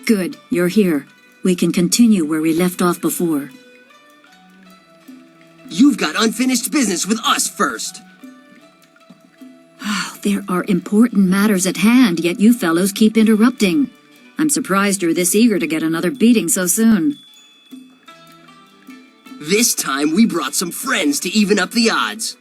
Good, you're here. We can continue where we left off before. You've got unfinished business with us first. There are important matters at hand, yet you fellows keep interrupting. I'm surprised you're this eager to get another beating so soon. This time we brought some friends to even up the odds.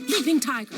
Leaping tiger.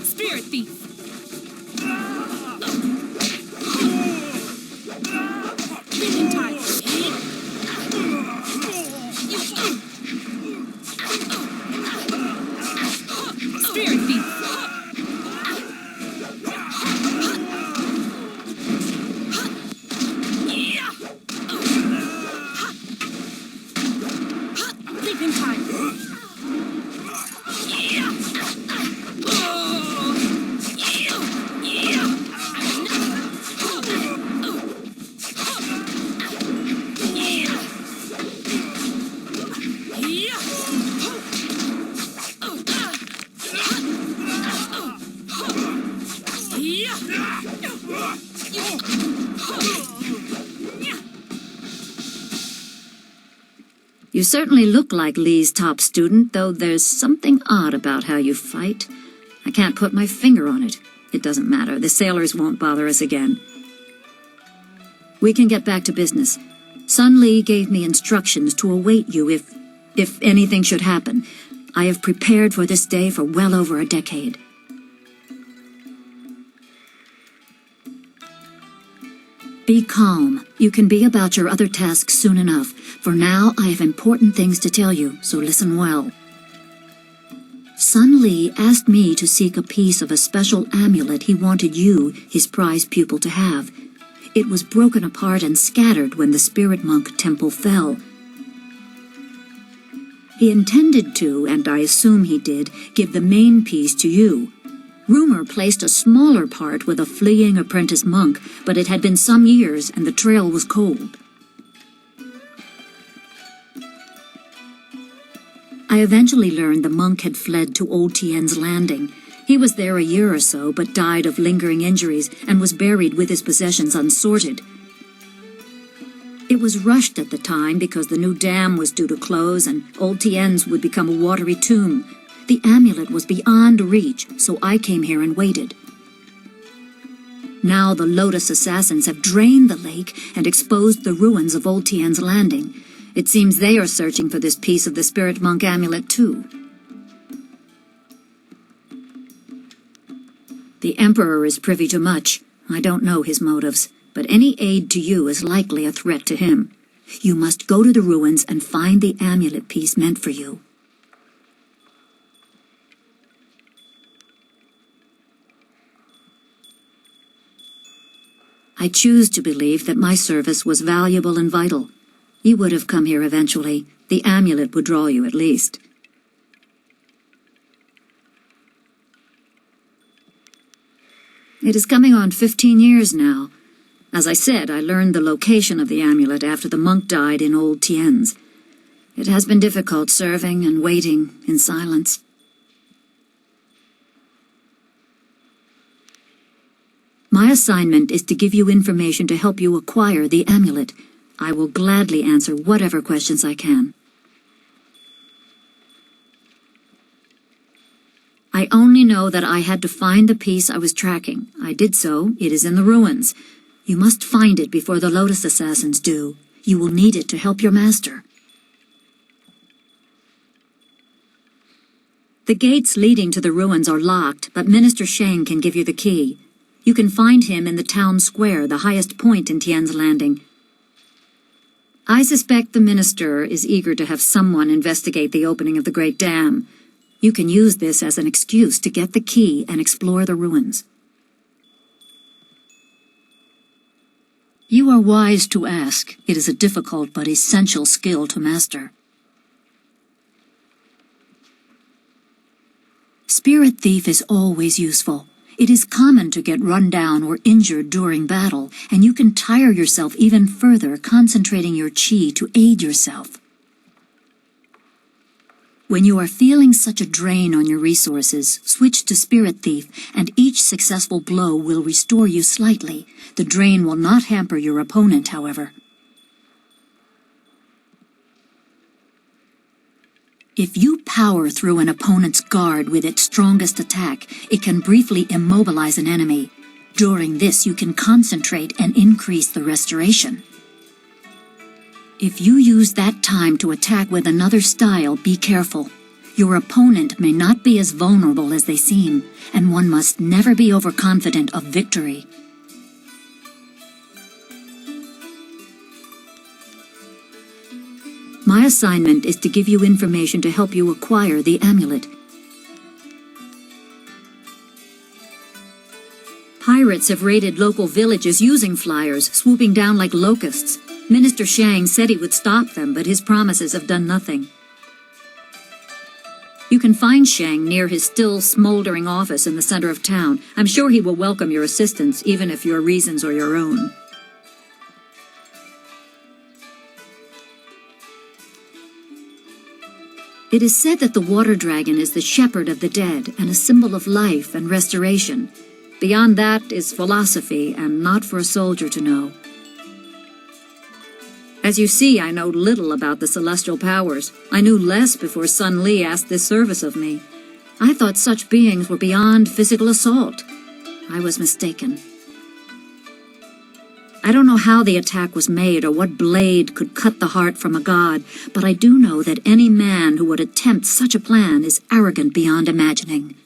Spirit thief. Leaping tiger. Spirit thief. Leaping tiger. You certainly look like Lee's top student, though there's something odd about how you fight. I can't put my finger on it. It doesn't matter. The sailors won't bother us again. We can get back to business. Sun Lee gave me instructions to await you if anything should happen. I have prepared for this day for well over a decade. Be calm. You can be about your other tasks soon enough. For now, I have important things to tell you, so listen well. Sun Lee asked me to seek a piece of a special amulet he wanted you, his prize pupil, to have. It was broken apart and scattered when the spirit monk temple fell. He intended to, and I assume he did, give the main piece to you. Rumor placed a smaller part with a fleeing apprentice monk, but it had been some years and the trail was cold. I eventually learned the monk had fled to Old Tien's landing. He was there a year or so, but died of lingering injuries and was buried with his possessions unsorted. It was rushed at the time because the new dam was due to close and Old Tien's would become a watery tomb. The amulet was beyond reach, so I came here and waited. Now the Lotus assassins have drained the lake and exposed the ruins of Old Tien's landing. It seems they are searching for this piece of the spirit monk amulet too. The Emperor is privy to much. I don't know his motives, but any aid to you is likely a threat to him. You must go to the ruins and find the amulet piece meant for you. I choose to believe that my service was valuable and vital. You would have come here eventually. The amulet would draw you at least. It is coming on 15 years now. As I said, I learned the location of the amulet after the monk died in Old Tien's. It has been difficult serving and waiting in silence. My assignment is to give you information to help you acquire the amulet. I will gladly answer whatever questions I can. I only know that I had to find the piece I was tracking. I did so. It is in the ruins. You must find it before the Lotus Assassins do. You will need it to help your master. The gates leading to the ruins are locked, but Minister Zhong can give you the key. You can find him in the town square, the highest point in Tian's Landing. I suspect the minister is eager to have someone investigate the opening of the Great Dam. You can use this as an excuse to get the key and explore the ruins. You are wise to ask. It is a difficult but essential skill to master. Spirit Thief is always useful. It is common to get run down or injured during battle, and you can tire yourself even further concentrating your chi to aid yourself. When you are feeling such a drain on your resources, switch to Spirit Thief, and each successful blow will restore you slightly. The drain will not hamper your opponent, however. If you power through an opponent's guard with its strongest attack, it can briefly immobilize an enemy. During this, you can concentrate and increase the restoration. If you use that time to attack with another style, be careful. Your opponent may not be as vulnerable as they seem, and one must never be overconfident of victory. My assignment is to give you information to help you acquire the amulet. Pirates have raided local villages using flyers, swooping down like locusts. Minister Zhong said he would stop them, but his promises have done nothing. You can find Zhong near his still smoldering office in the center of town. I'm sure he will welcome your assistance, even if your reasons are your own. It is said that the water dragon is the shepherd of the dead and a symbol of life and restoration. Beyond that is philosophy, and not for a soldier to know. As you see, I know little about the celestial powers. I knew less before Sun Li asked this service of me. I thought such beings were beyond physical assault. I was mistaken. I don't know how the attack was made or what blade could cut the heart from a god, but I do know that any man who would attempt such a plan is arrogant beyond imagining.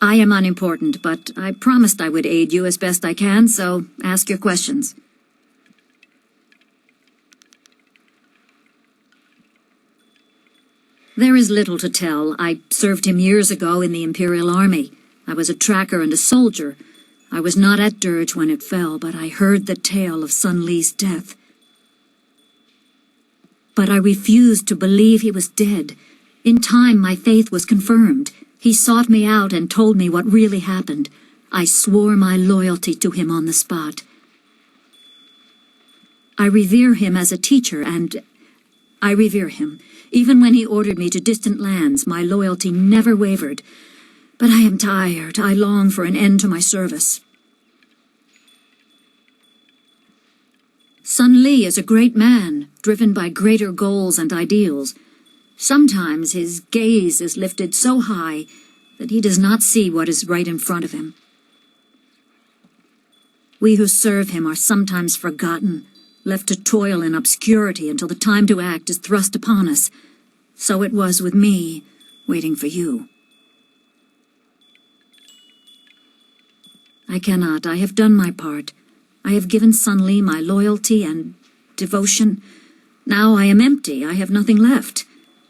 I am unimportant, but I promised I would aid you as best I can, so ask your questions. There is little to tell. I served him years ago in the Imperial Army. I was a tracker and a soldier. I was not at Dirge when it fell, but I heard the tale of Sun Li's death. But I refused to believe he was dead. In time, my faith was confirmed. He sought me out and told me what really happened. I swore my loyalty to him on the spot. I revere him as a teacher, and I revere him. Even when he ordered me to distant lands, my loyalty never wavered. But I am tired. I long for an end to my service. Sun Li is a great man, driven by greater goals and ideals. Sometimes his gaze is lifted so high that he does not see what is right in front of him. We who serve him are sometimes forgotten, left to toil in obscurity until the time to act is thrust upon us. So it was with me, waiting for you. I cannot. I have done my part. I have given Sun Li my loyalty and devotion. Now I am empty. I have nothing left.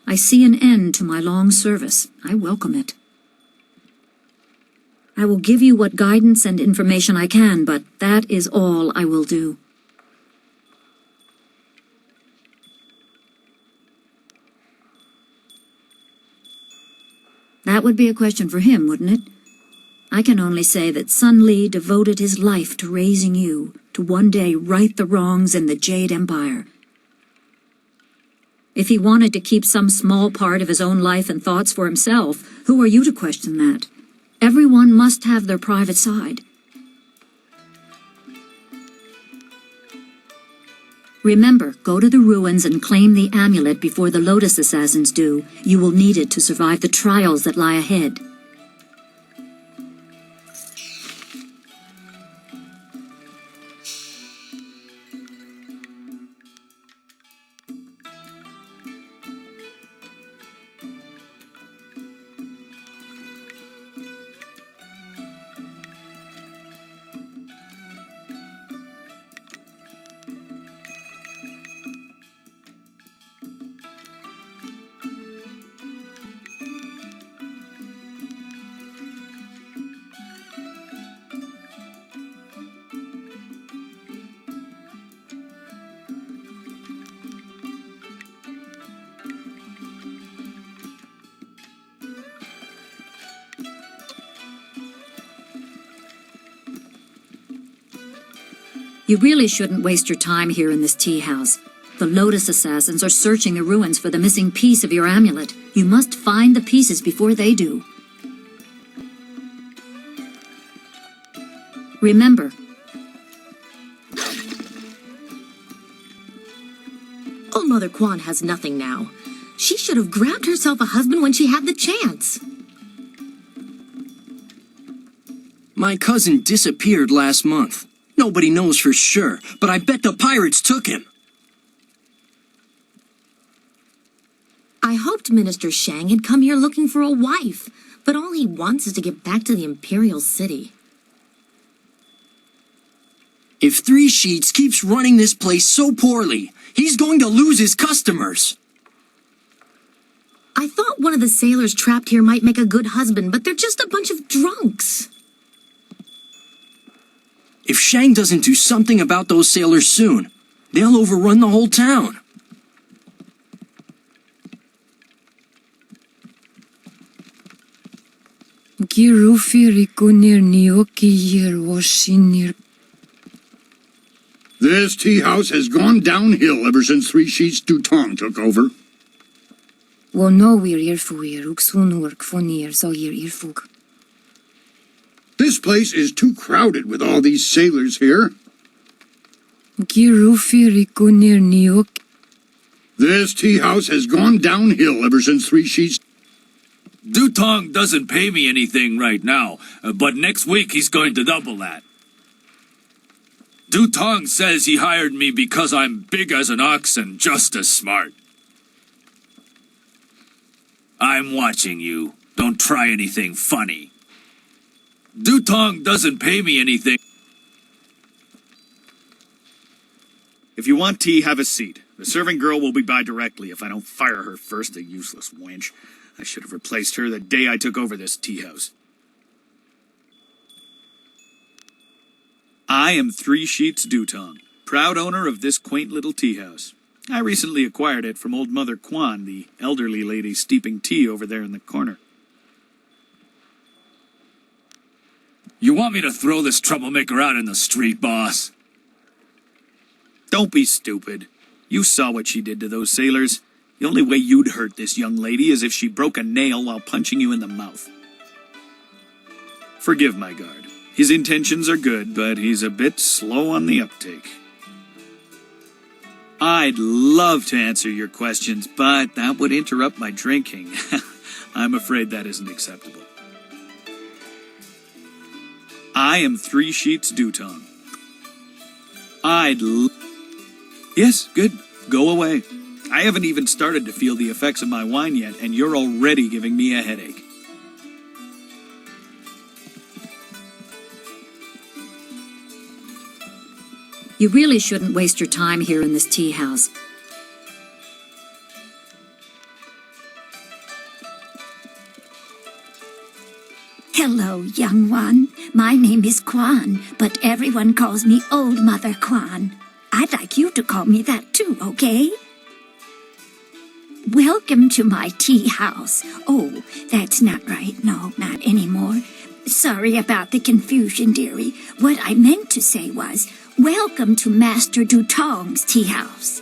I see an end to my long service. I welcome it. I will give you what guidance and information I can, but that is all I will do. That would be a question for him, wouldn't it? I can only say that Sun Li devoted his life to raising you, to one day right the wrongs in the Jade Empire. If he wanted to keep some small part of his own life and thoughts for himself, who are you to question that? Everyone must have their private side. Remember, go to the ruins and claim the amulet before the Lotus Assassins do. You will need it to survive the trials that lie ahead. You really shouldn't waste your time here in this tea house. The Lotus Assassins are searching the ruins for the missing piece of your amulet. You must find the pieces before they do. Remember, Old Mother Kwan has nothing now. She should have grabbed herself a husband when she had the chance. My cousin disappeared last month. Nobody knows for sure, but I bet the pirates took him. I hoped Minister Shang had come here looking for a wife, but all he wants is to get back to the imperial city. If Three Sheets keeps running this place so poorly, he's going to lose his customers. I thought one of the sailors trapped here might make a good husband, but they're just a bunch of drunks. If Shang doesn't do something about those sailors soon, they'll overrun the whole town. This tea house has gone downhill ever since Three Sheets Dutong took over. This place is too crowded with all these sailors here. This tea house has gone downhill ever since Three Sheets. Dutong doesn't pay me anything right now, but next week he's going to double that. Dutong says he hired me because I'm big as an ox and just as smart. I'm watching you. Don't try anything funny. Dutong doesn't pay me anything. If you want tea, have a seat. The serving girl will be by directly if I don't fire her first, the useless wench. I should have replaced her the day I took over this tea house. I am Three Sheets Dutong, proud owner of this quaint little tea house. I recently acquired it from old Mother Kwan, the elderly lady steeping tea over there in the corner. You want me to throw this troublemaker out in the street, boss? Don't be stupid. You saw what she did to those sailors. The only way you'd hurt this young lady is if she broke a nail while punching you in the mouth. Forgive my guard. His intentions are good, but he's a bit slow on the uptake. I'd love to answer your questions, but that would interrupt my drinking. I'm afraid that isn't acceptable. I am Three Sheets Dutong. Yes, good. Go away. I haven't even started to feel the effects of my wine yet, and you're already giving me a headache. you really shouldn't waste your time here in this tea house. Hello, young one. My name is Kwan, but everyone calls me Old Mother Kwan. I'd like you to call me that too, okay? Welcome to my tea house. Oh, that's not right. No, not anymore. Sorry about the confusion, dearie. What I meant to say was, welcome to Master Dutong's tea house.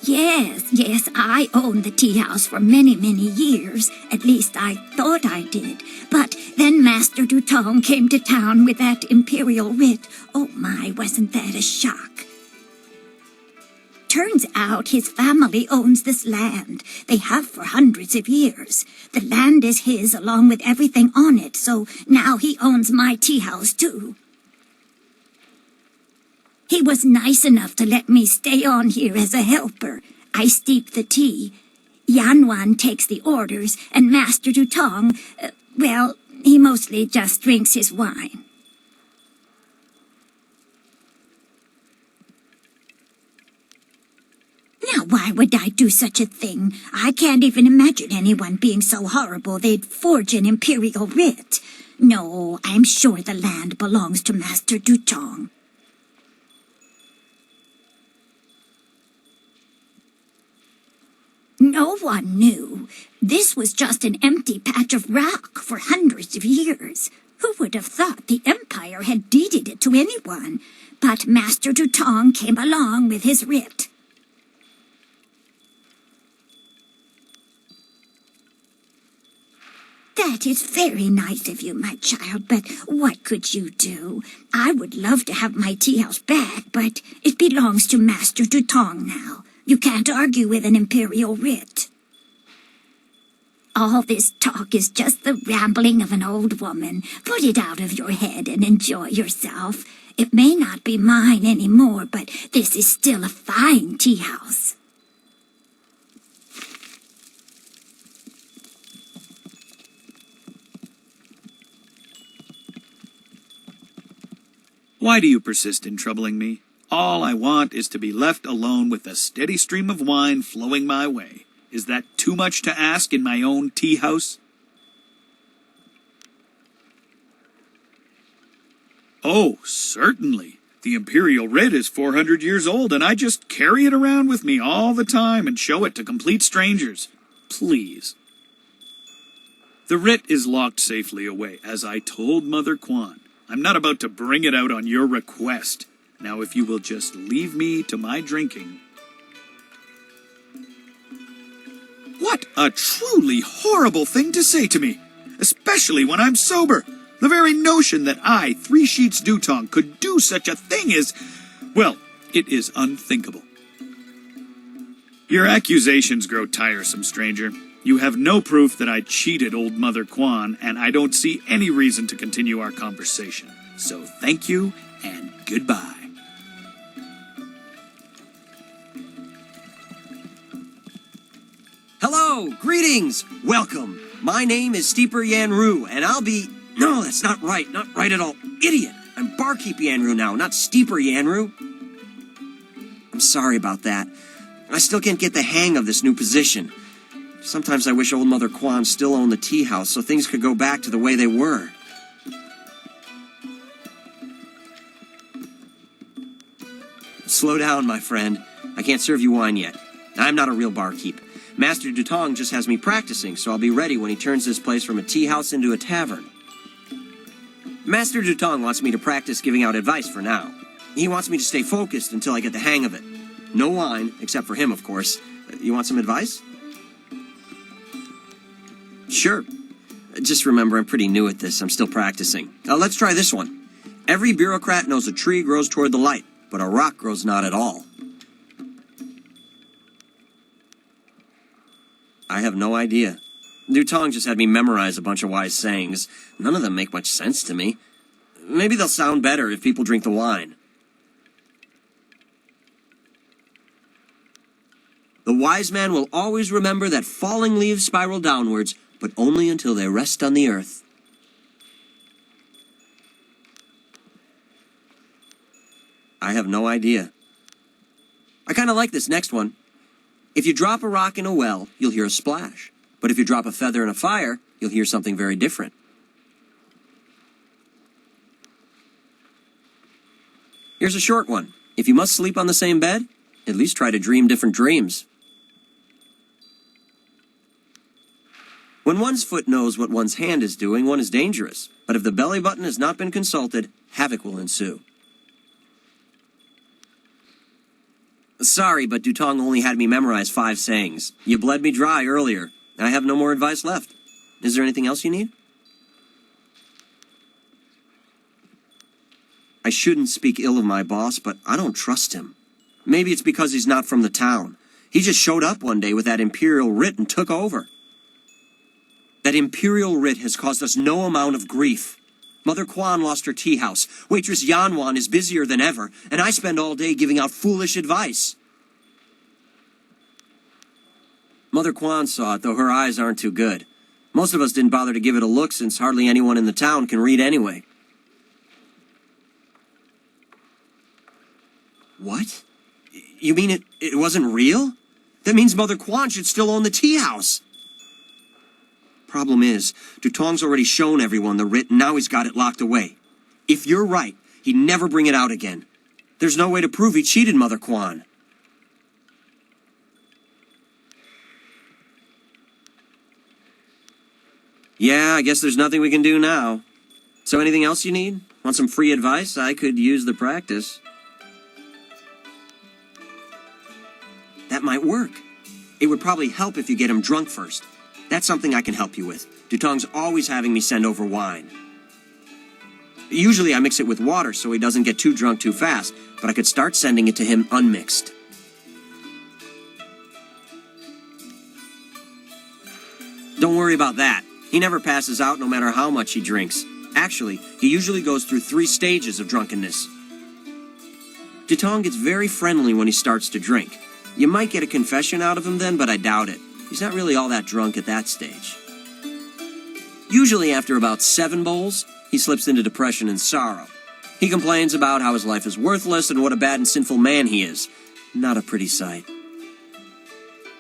Yes, I owned the tea house for many, many years. At least I thought I did. But then Master Dutong came to town with that imperial writ. Oh my, wasn't that a shock? Turns out his family owns this land. They have for hundreds of years. The land is his along with everything on it, so now he owns my tea house too. He was nice enough to let me stay on here as a helper. I steep the tea. Yanwan takes the orders, and Master Dutong, well, he mostly just drinks his wine. Now, why would I do such a thing? I can't even imagine anyone being so horrible they'd forge an imperial writ. No, I'm sure the land belongs to Master Dutong. No one knew. This was just an empty patch of rock for hundreds of years. Who would have thought the Empire had deeded it to anyone? But Master Dutong came along with his writ. That is very nice of you, my child, but what could you do? I would love to have my tea house back, but it belongs to Master Dutong now. You can't argue with an imperial writ. All this talk is just the rambling of an old woman. Put it out of your head and enjoy yourself. It may not be mine anymore, but this is still a fine tea house. Why do you persist in troubling me? All I want is to be left alone with a steady stream of wine flowing my way. Is that too much to ask in my own tea house? Oh, certainly. The imperial writ is 400 years old, and I just carry it around with me all the time and show it to complete strangers. Please. The writ is locked safely away, as I told Mother Kwan. I'm not about to bring it out on your request. Now, if you will just leave me to my drinking. What a truly horrible thing to say to me, especially when I'm sober. The very notion that I, 3 Sheets Dutong, could do such a thing is, well, it is unthinkable. Your accusations grow tiresome, stranger. You have no proof that I cheated old Mother Kwan, and I don't see any reason to continue our conversation. So thank you, and goodbye. Hello, greetings, welcome. My name is Steeper Yanru, and I'll be... No, that's not right at all. Idiot! I'm Barkeep Yanru now, not Steeper Yanru. I'm sorry about that. I still can't get the hang of this new position. Sometimes I wish old Mother Kwan still owned the tea house so things could go back to the way they were. Slow down, my friend. I can't serve you wine yet. I'm not a real barkeep. Master Dutong just has me practicing, so I'll be ready when he turns this place from a tea house into a tavern. Master Dutong wants me to practice giving out advice for now. He wants me to stay focused until I get the hang of it. No wine, except for him, of course. You want some advice? Sure. Just remember, I'm pretty new at this. I'm still practicing. Let's try this one. Every bureaucrat knows a tree grows toward the light, but a rock grows not at all. I have no idea. Dutong just had me memorize a bunch of wise sayings. None of them make much sense to me. Maybe they'll sound better if people drink the wine. The wise man will always remember that falling leaves spiral downwards, but only until they rest on the earth. I have no idea. I kind of like this next one. If you drop a rock in a well, you'll hear a splash. But if you drop a feather in a fire, you'll hear something very different. Here's a short one. If you must sleep on the same bed, at least try to dream different dreams. When one's foot knows what one's hand is doing, one is dangerous. But if the belly button has not been consulted, havoc will ensue. Sorry, but Dutong only had me memorize 5 sayings. You bled me dry earlier. I have no more advice left. Is there anything else you need? I shouldn't speak ill of my boss, but I don't trust him. Maybe it's because he's not from the town. He just showed up one day with that imperial writ and took over. That imperial writ has caused us no amount of grief. Mother Kwan lost her teahouse. Waitress Yanwan is busier than ever, and I spend all day giving out foolish advice. Mother Kwan saw it, though her eyes aren't too good. Most of us didn't bother to give it a look since hardly anyone in the town can read anyway. What? You mean it wasn't real? That means Mother Kwan should still own the teahouse. Problem is, Dutong's already shown everyone the writ and now he's got it locked away. If you're right, he'd never bring it out again. There's no way to prove he cheated Mother Kwan. Yeah, I guess there's nothing we can do now. So anything else you need? Want some free advice? I could use the practice. That might work. It would probably help if you get him drunk first. That's something I can help you with. Dutong's always having me send over wine. Usually I mix it with water so he doesn't get too drunk too fast, but I could start sending it to him unmixed. Don't worry about that. He never passes out no matter how much he drinks. Actually, he usually goes through 3 stages of drunkenness. Dutong gets very friendly when he starts to drink. You might get a confession out of him then, but I doubt it. He's not really all that drunk at that stage. Usually after about 7 bowls, he slips into depression and sorrow. He complains about how his life is worthless and what a bad and sinful man he is. Not a pretty sight.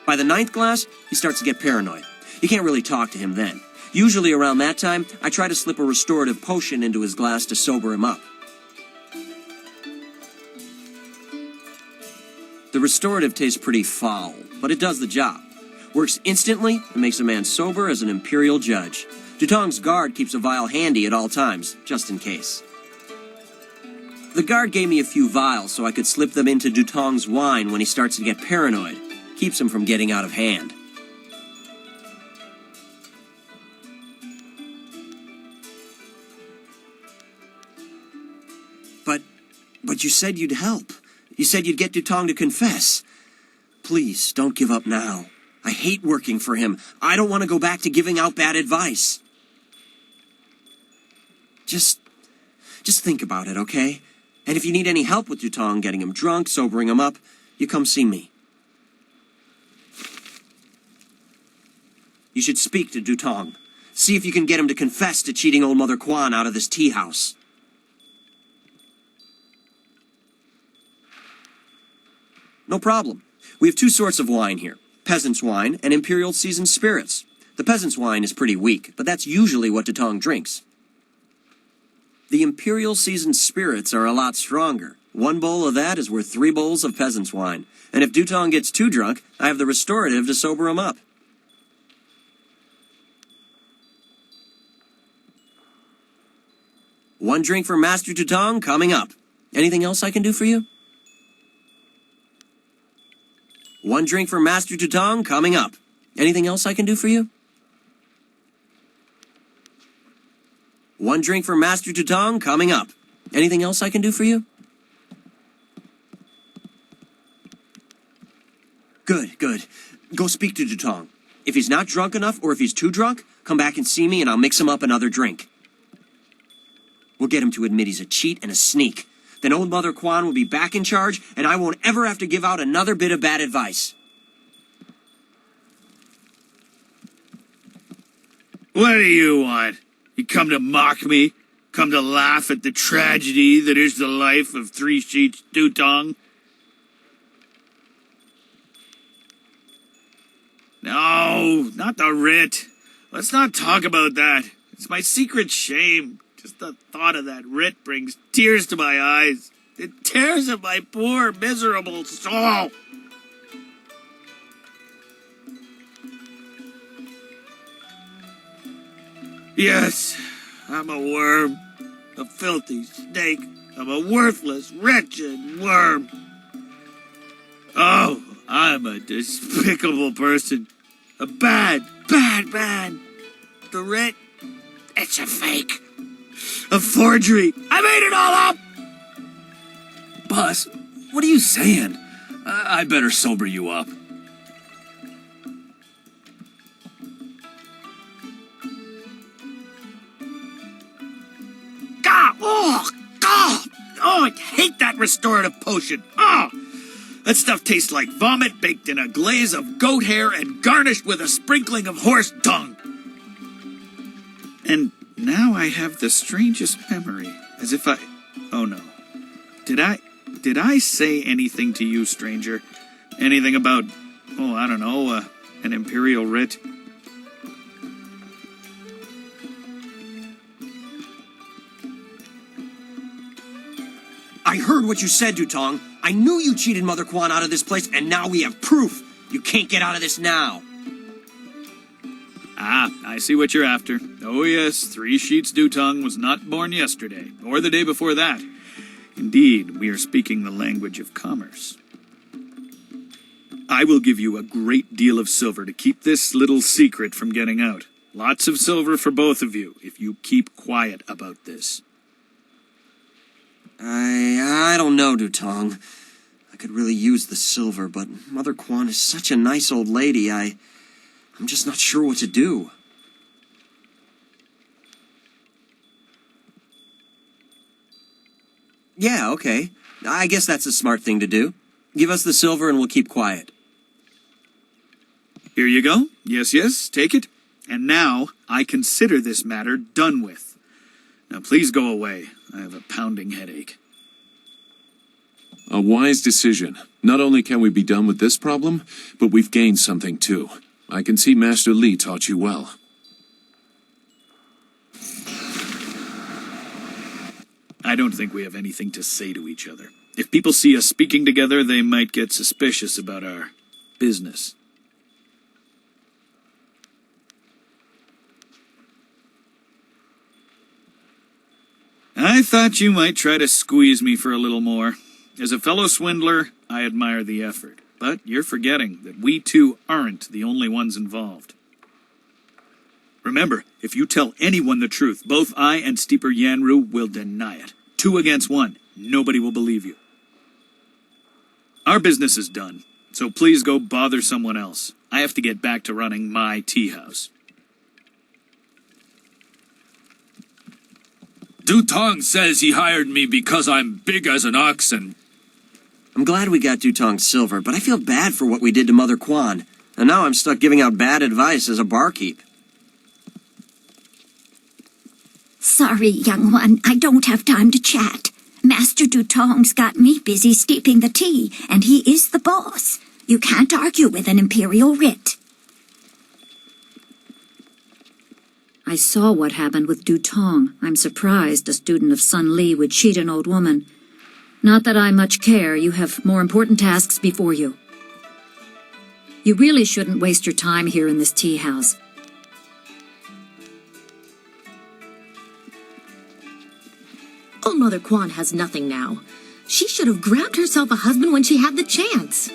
By the 9th glass, he starts to get paranoid. You can't really talk to him then. Usually around that time, I try to slip a restorative potion into his glass to sober him up. The restorative tastes pretty foul, but it does the job. Works instantly and makes a man sober as an imperial judge. Dutong's guard keeps a vial handy at all times, just in case. The guard gave me a few vials so I could slip them into Dutong's wine when he starts to get paranoid. Keeps him from getting out of hand. But you said you'd help. You said you'd get Dutong to confess. Please, don't give up now. I hate working for him. I don't want to go back to giving out bad advice. Just think about it, okay? And if you need any help with Dutong, getting him drunk, sobering him up, you come see me. You should speak to Dutong. See if you can get him to confess to cheating old Mother Kwan out of this teahouse. No problem. We have 2 sorts of wine here. Peasant's wine and imperial seasoned spirits. The peasant's wine is pretty weak, but that's usually what Dutong drinks. The imperial seasoned spirits are a lot stronger. 1 bowl of that is worth 3 bowls of peasant's wine. And if Dutong gets too drunk, I have the restorative to sober him up. One drink for Master Dutong coming up. Anything else I can do for you? 1 drink for Master Dutong coming up. Anything else I can do for you? 1 drink for Master Dutong coming up. Anything else I can do for you? Good, good. Go speak to Dutong. If he's not drunk enough or if he's too drunk, come back and see me and I'll mix him up another drink. We'll get him to admit he's a cheat and a sneak. Then old Mother Kwan will be back in charge, and I won't ever have to give out another bit of bad advice. What do you want? You come to mock me? Come to laugh at the tragedy that is the life of 3 Sheets Dutong? No, not the writ. Let's not talk about that. It's my secret shame. Just the thought of that writ brings tears to my eyes. It tears at my poor, miserable soul. Yes, I'm a worm. A filthy snake. I'm a worthless, wretched worm. Oh, I'm a despicable person. A bad. The writ, it's a fake. A forgery. I made it all up! Boss, what are you saying? I better sober you up. God! Oh, God! Oh, I hate that restorative potion. Oh! That stuff tastes like vomit baked in a glaze of goat hair and garnished with a sprinkling of horse dung. And now I have the strangest memory, as if I... Oh no. Did I say anything to you, stranger? Anything about, oh, I don't know, an imperial writ? I heard what you said, Dutong. I knew you cheated Mother Kwan out of this place, and now we have proof. You can't get out of this now. Ah, I see what you're after. Oh yes, 3 Sheets Dutong was not born yesterday, or the day before that. Indeed, we are speaking the language of commerce. I will give you a great deal of silver to keep this little secret from getting out. Lots of silver for both of you, if you keep quiet about this. I don't know, Dutong. I could really use the silver, but Mother Kwan is such a nice old lady, I'm just not sure what to do. Yeah, okay. I guess that's a smart thing to do. Give us the silver and we'll keep quiet. Here you go. Yes, take it. And now, I consider this matter done with. Now please go away. I have a pounding headache. A wise decision. Not only can we be done with this problem, but we've gained something too. I can see Master Li taught you well. I don't think we have anything to say to each other. If people see us speaking together, they might get suspicious about our business. I thought you might try to squeeze me for a little more. As a fellow swindler, I admire the effort. But you're forgetting that we two aren't the only ones involved. Remember, if you tell anyone the truth, both I and Steeper Yanru will deny it. 2 against 1. Nobody will believe you. Our business is done, so please go bother someone else. I have to get back to running my Teahouse. Dutong says he hired me because I'm big as an ox and... I'm glad we got Dutong's silver, but I feel bad for what we did to Mother Kwan. And now I'm stuck giving out bad advice as a barkeep. Sorry, young one, I don't have time to chat. Master Dutong's got me busy steeping the tea, and he is the boss. You can't argue with an imperial writ. I saw what happened with Dutong. I'm surprised a student of Sun Li would cheat an old woman. Not that I much care. You have more important tasks before you. You really shouldn't waste your time here in this tea house. Old Mother Kwan has nothing now. She should have grabbed herself a husband when she had the chance.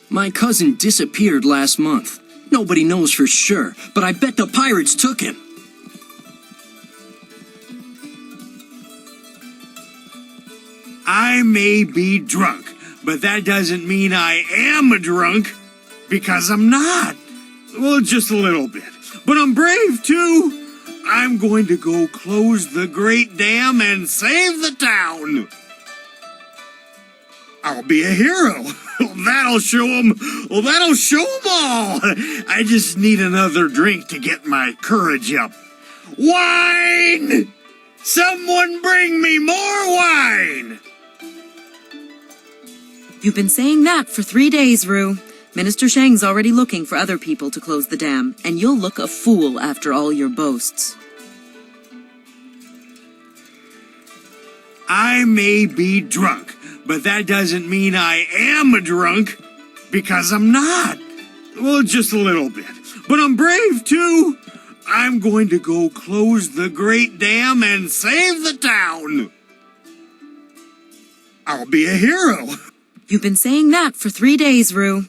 My cousin disappeared last month. Nobody knows for sure, but I bet the pirates took him. I may be drunk, but that doesn't mean I am a drunk, because I'm not. Well, just a little bit. But I'm brave, too. I'm going to go close the great dam and save the town. I'll be a hero. That'll show 'em. Well, that'll show 'em all. I just need another drink to get my courage up. Wine! Someone bring me more wine! You've been saying that for 3 days, Rue. Minister Shang's already looking for other people to close the dam, and you'll look a fool after all your boasts. I may be drunk, but that doesn't mean I am a drunk, because I'm not. Well, just a little bit. But I'm brave, too. I'm going to go close the great dam and save the town. I'll be a hero. You've been saying that for 3 days, Rue.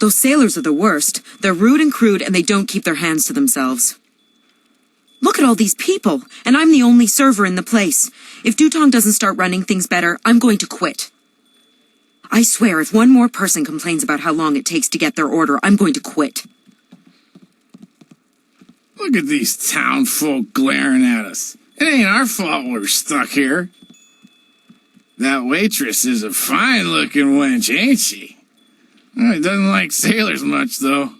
Those sailors are the worst. They're rude and crude, and they don't keep their hands to themselves. Look at all these people, and I'm the only server in the place. If Dutong doesn't start running things better, I'm going to quit. I swear, if one more person complains about how long it takes to get their order, I'm going to quit. Look at these town folk glaring at us. It ain't our fault we're stuck here. That waitress is a fine-looking wench, ain't she? Oh, doesn't like sailors much, though.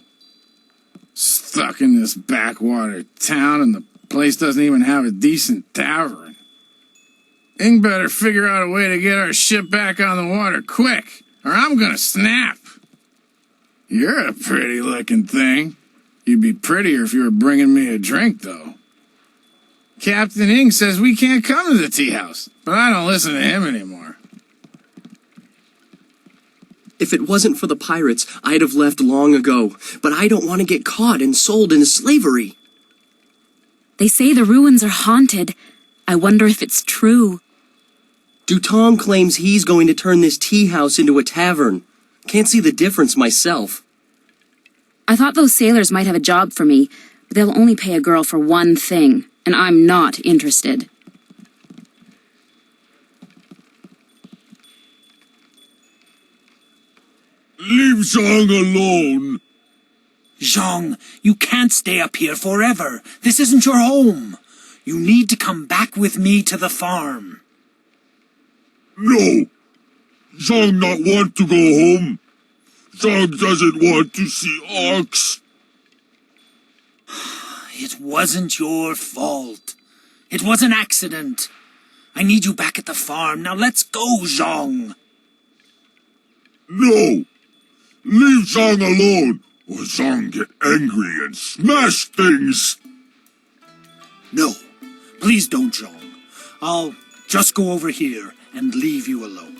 Stuck in this backwater town, and the place doesn't even have a decent tavern. Ing better figure out a way to get our ship back on the water quick, or I'm gonna snap. You're a pretty-looking thing. You'd be prettier if you were bringing me a drink, though. Captain Ing says we can't come to the Teahouse, but I don't listen to him anymore. If it wasn't for the pirates, I'd have left long ago, but I don't want to get caught and sold into slavery. They say the ruins are haunted. I wonder if it's true. Dutong claims he's going to turn this Teahouse into a tavern. Can't see the difference myself. I thought those sailors might have a job for me, but they'll only pay a girl for one thing, and I'm not interested. Leave Zhong alone. Zhong, you can't stay up here forever. This isn't your home. You need to come back with me to the farm. No. Zhong not want to go home. Zhong doesn't want to see Ox. It wasn't your fault. It was an accident. I need you back at the farm. Now let's go, Zhong. No. Leave Zhong alone, or Zhong get angry and smash things. No, please don't, Zhong. I'll just go over here and leave you alone.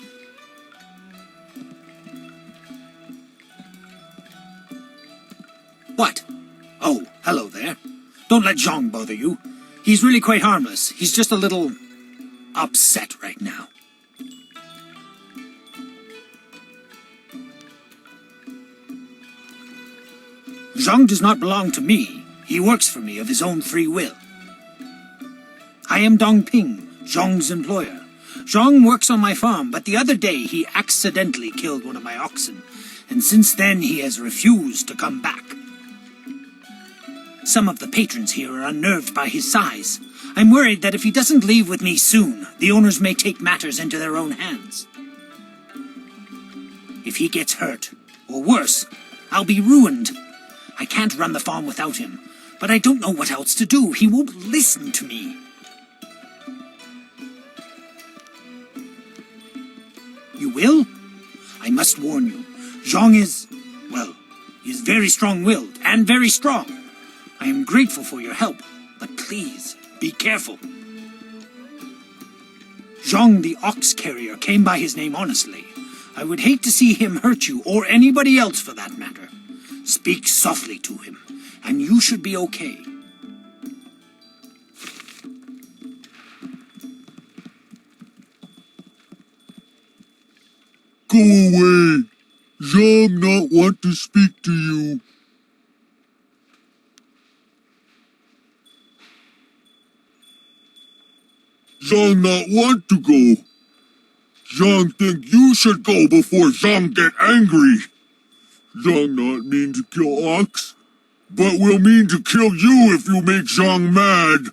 What? Oh, hello there. Don't let Zhong bother you. He's really quite harmless. He's just a little upset right now. Zhong does not belong to me. He works for me of his own free will. I am Dong Ping, Zhong's employer. Zhong works on my farm, but the other day he accidentally killed one of my oxen, and since then he has refused to come back. Some of the patrons here are unnerved by his size. I'm worried that if he doesn't leave with me soon, the owners may take matters into their own hands. If he gets hurt, or worse, I'll be ruined. I can't run the farm without him, but I don't know what else to do. He won't listen to me. You will? I must warn you. Zhong is, well, he is very strong-willed and very strong. I am grateful for your help, but please, be careful. Zhong the ox carrier came by his name honestly. I would hate to see him hurt you, or anybody else for that matter. Speak softly to him, and you should be okay. Go away. Zhong not want to speak to you. Zhong not want to go. Zhong think you should go before Zhong get angry. Zhong not mean to kill Ox, but will mean to kill you if you make Zhong mad.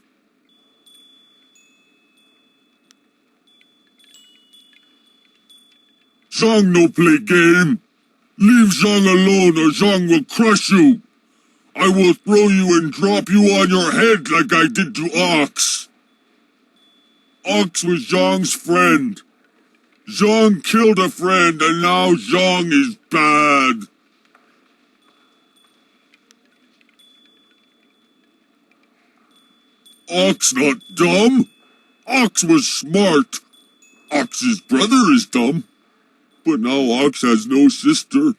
Zhong no play game. Leave Zhong alone or Zhong will crush you. I will throw you and drop you on your head like I did to Ox. Ox was Zhong's friend. Zhong killed a friend and now Zhong is bad. Ox not dumb. Ox was smart. Ox's brother is dumb. But now Ox has no sister.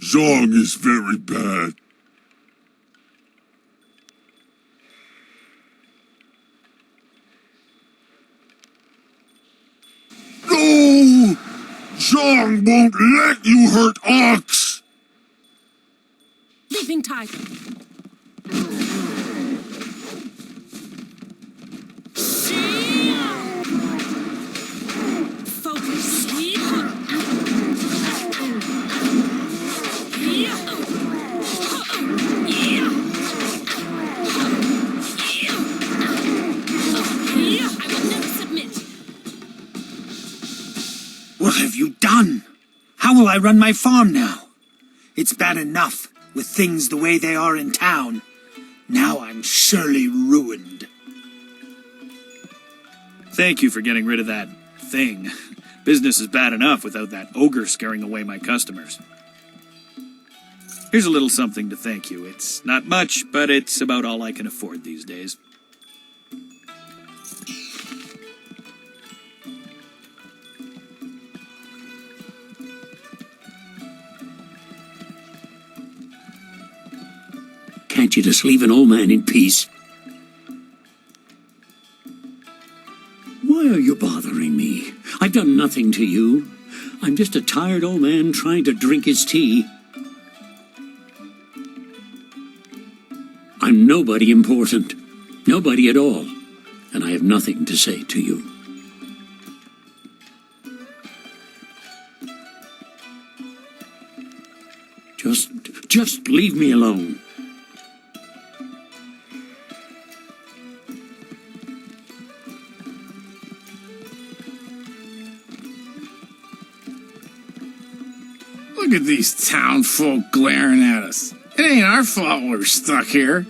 Zhong is very bad. No! Zhong won't let you hurt Ox! Leaping tiger. Focus. I will never submit. What have you done? How will I run my farm now? It's bad enough with things the way they are in town. Now I'm surely ruined. Thank you for getting rid of that thing. Business is bad enough without that ogre scaring away my customers. Here's a little something to thank you. It's not much, but it's about all I can afford these days. Can't you just leave an old man in peace? Why are you bothering me? I've done nothing to you. I'm just a tired old man trying to drink his tea. I'm nobody important. Nobody at all. And I have nothing to say to you. Just leave me alone. Look at these town folk glaring at us. It ain't our fault we're stuck here.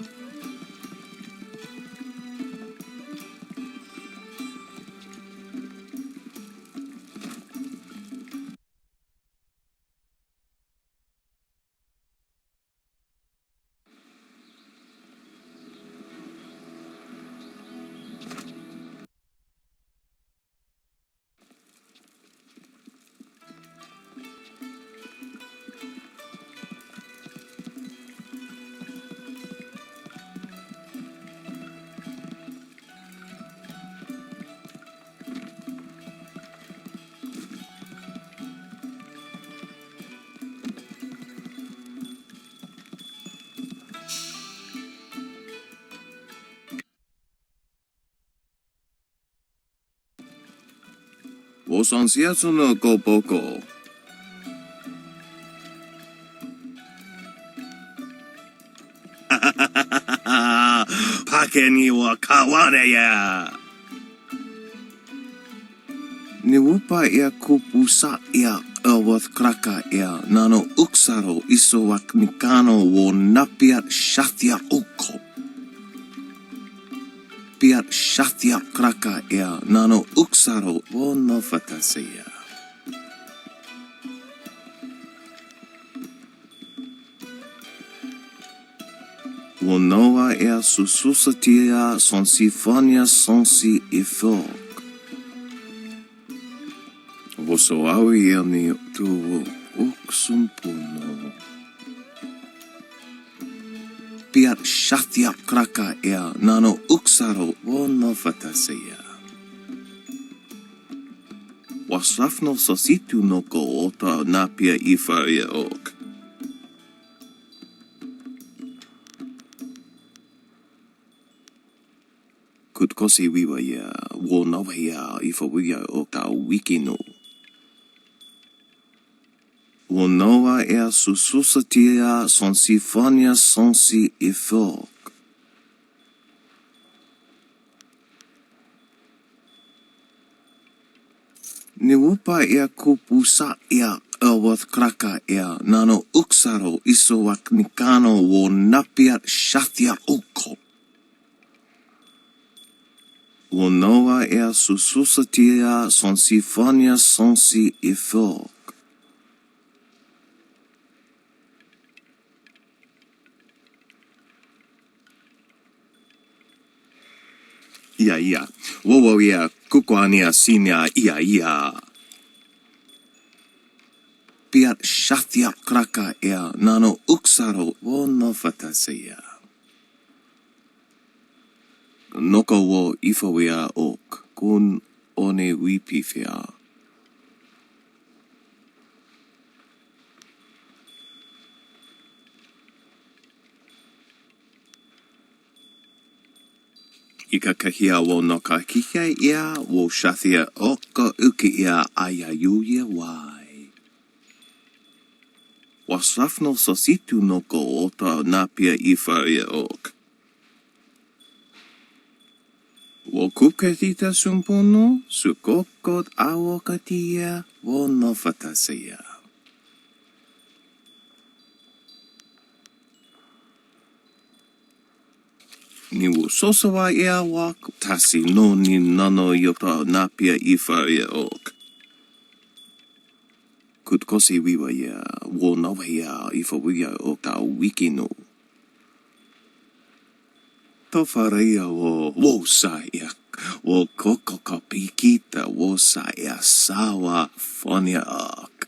Vos ansiaso no go boko. Pake ni wa kawane ya. Ni upa ia kupusa ia elwath kraka ia nano uksaro iso wak mikano wo napiat shathia uko. Piat shathia kraka ia nano uksaro wo no fataseya. Wo noa ia sususatia sonsifonia sonsi ifok. Wo so awi ia ni tu uksumpuno. Piat shathia kraka ia nano uksaro wo no fataseya. Wasafno sositu no ko ota napia ifa ia ok. Kutkosi wiwa ia wo nawa ia ifa wia oka wikino. Wo noa ia sususatia sonsifonia sonsi ifok. Ni upa ia kupusa ia elwath kraka ia nano uksaro iso wak nikano wo napiat shathia uko. Wo noa ia sususatia sonsifonia sonsi ifok. Ia. Wowo ia kukwania sinia ia. Piat shathia kraka ia nano uksaro wo no fataseya. Noko wo ifawea ok kun one wipifia. Ikakahia wo no ka kike ia wo shathia oko uki ia ayayuya wai. Wasrafno sositu no ko ota napia ifaria ok. Wo kupkatita sumpono, sukokot awokatia wo no fatasia. Ni wo sosawa ia wak tasi no ni nano yota napia ifaria ok. Kutkosi wiwa ia wo nawa ia ifa wia ok ta wiki no. Tofaria wo sa ia wo koko kapikita wo sa ia sawa fonia ok.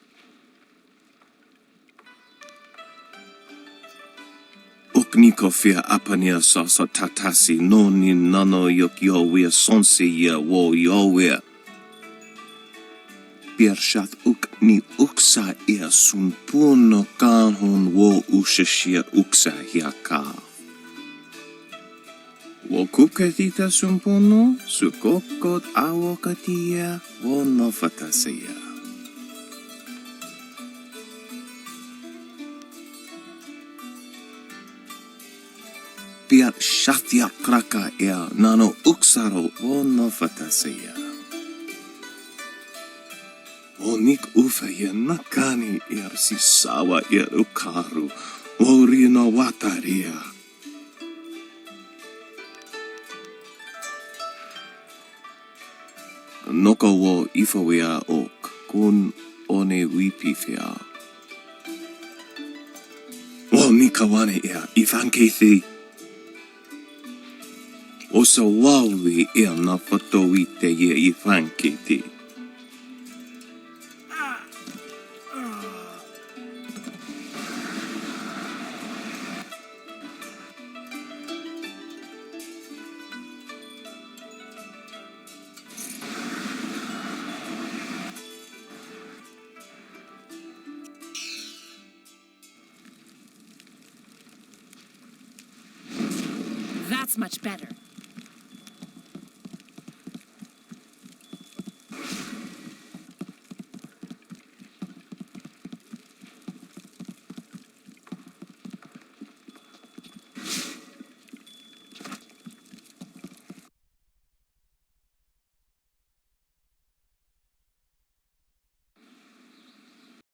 Ukniko fia apania sasa tatasi no ni nano yok yowia sonsi ia wo yowia. Piershat ukni uksa ia sunpuno kanhon wo ushashia uksa hiaka. Wo kupkatita sumpono, sukokot awokatia wo no fatasia. Piat shathia kraka ia nano uksaro wo no fatasia. Onik ufa ia nakani ia si sawa ia ukaru, wo rino wataria. Noko wo ifawea ok, kun one wipifia. Wo nikawane ia ifankethi. Osa wawi ia na fatowite ia ifankethi. That's much better.